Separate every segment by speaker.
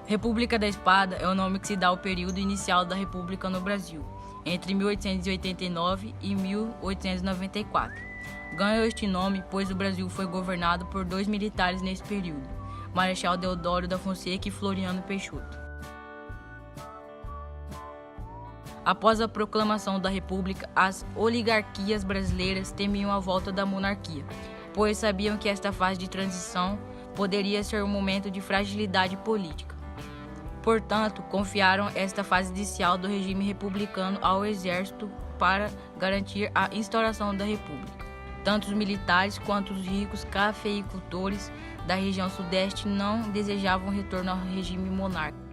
Speaker 1: República da Espada é o nome que se dá ao período inicial da República no Brasil, entre 1889 e 1894. Ganhou este nome pois o Brasil foi governado por dois militares nesse período, Marechal Deodoro da Fonseca e Floriano Peixoto. Após a proclamação da República, as oligarquias brasileiras temiam a volta da monarquia, pois sabiam que esta fase de transição poderia ser um momento de fragilidade política. Portanto, confiaram esta fase inicial do regime republicano ao exército para garantir a instauração da República. Tanto os militares quanto os ricos cafeicultores da região sudeste não desejavam retorno ao regime monárquico.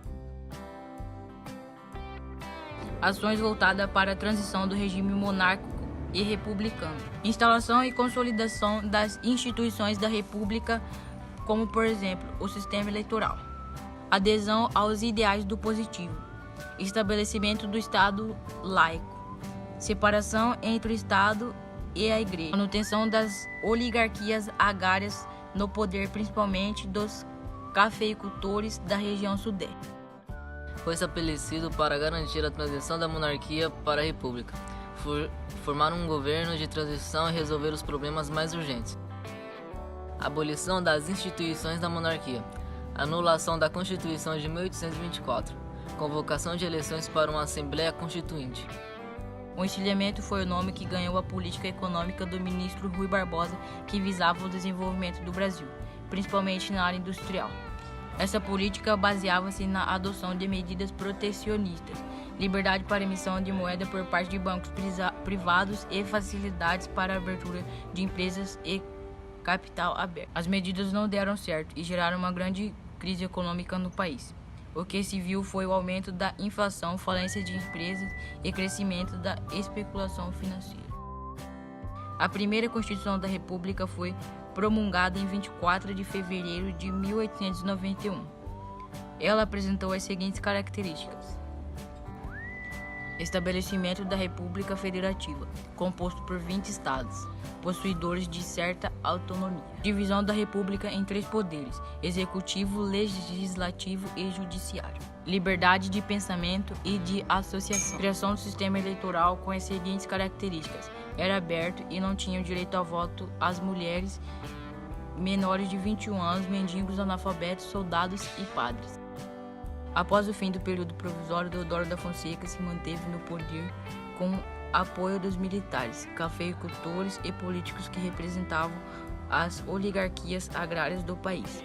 Speaker 1: Ações voltadas para a transição do regime monárquico e republicano. Instalação e consolidação das instituições da República, como por exemplo o sistema eleitoral. Adesão aos ideais do positivo. Estabelecimento do Estado laico. Separação entre o Estado e a Igreja. Manutenção das oligarquias agrárias no poder, principalmente dos cafeicultores da região sudeste.
Speaker 2: Foi estabelecido para garantir a transição da monarquia para a república, formar um governo de transição e resolver os problemas mais urgentes. Abolição das instituições da monarquia, anulação da Constituição de 1824, convocação de eleições para uma Assembleia Constituinte.
Speaker 1: O encilhamento foi o nome que ganhou a política econômica do ministro Rui Barbosa, que visava o desenvolvimento do Brasil, principalmente na área industrial. Essa política baseava-se na adoção de medidas protecionistas, liberdade para emissão de moeda por parte de bancos privados e facilidades para a abertura de empresas e capital aberto. As medidas não deram certo e geraram uma grande crise econômica no país. O que se viu foi o aumento da inflação, falência de empresas e crescimento da especulação financeira. A primeira Constituição da República foi promulgada em 24 de fevereiro de 1891. Ela apresentou as seguintes características: estabelecimento da República Federativa, composto por 20 estados, possuidores de certa autonomia. Divisão da República em 3 poderes: executivo, legislativo e judiciário. Liberdade de pensamento e de associação. Criação do sistema eleitoral com as seguintes características: era aberto e não tinham direito ao voto as mulheres menores de 21 anos, mendigos, analfabetos, soldados e padres. Após o fim do período provisório, Deodoro da Fonseca se manteve no poder com apoio dos militares, cafeicultores e políticos que representavam as oligarquias agrárias do país.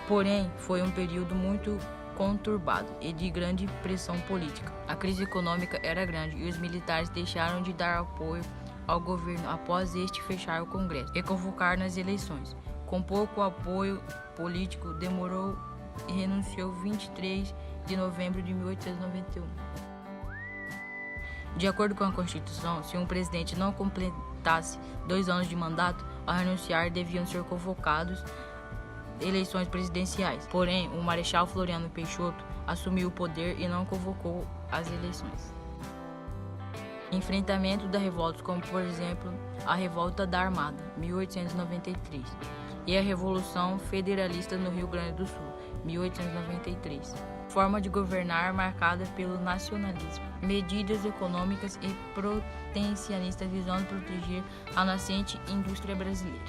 Speaker 1: Porém, foi um período muito conturbado e de grande pressão política. A crise econômica era grande e os militares deixaram de dar apoio ao governo após este fechar o Congresso e convocar nas eleições. Com pouco apoio político, demorou e renunciou 23 de novembro de 1891. De acordo com a Constituição, se um presidente não completasse 2 anos de mandato, ao renunciar deviam ser convocados eleições presidenciais. Porém, o Marechal Floriano Peixoto assumiu o poder e não convocou as eleições. Enfrentamento da revoltas, como por exemplo a Revolta da Armada, 1893, e a Revolução Federalista no Rio Grande do Sul, 1893. Forma de governar marcada pelo nacionalismo. Medidas econômicas e protecionistas visando proteger a nascente indústria brasileira.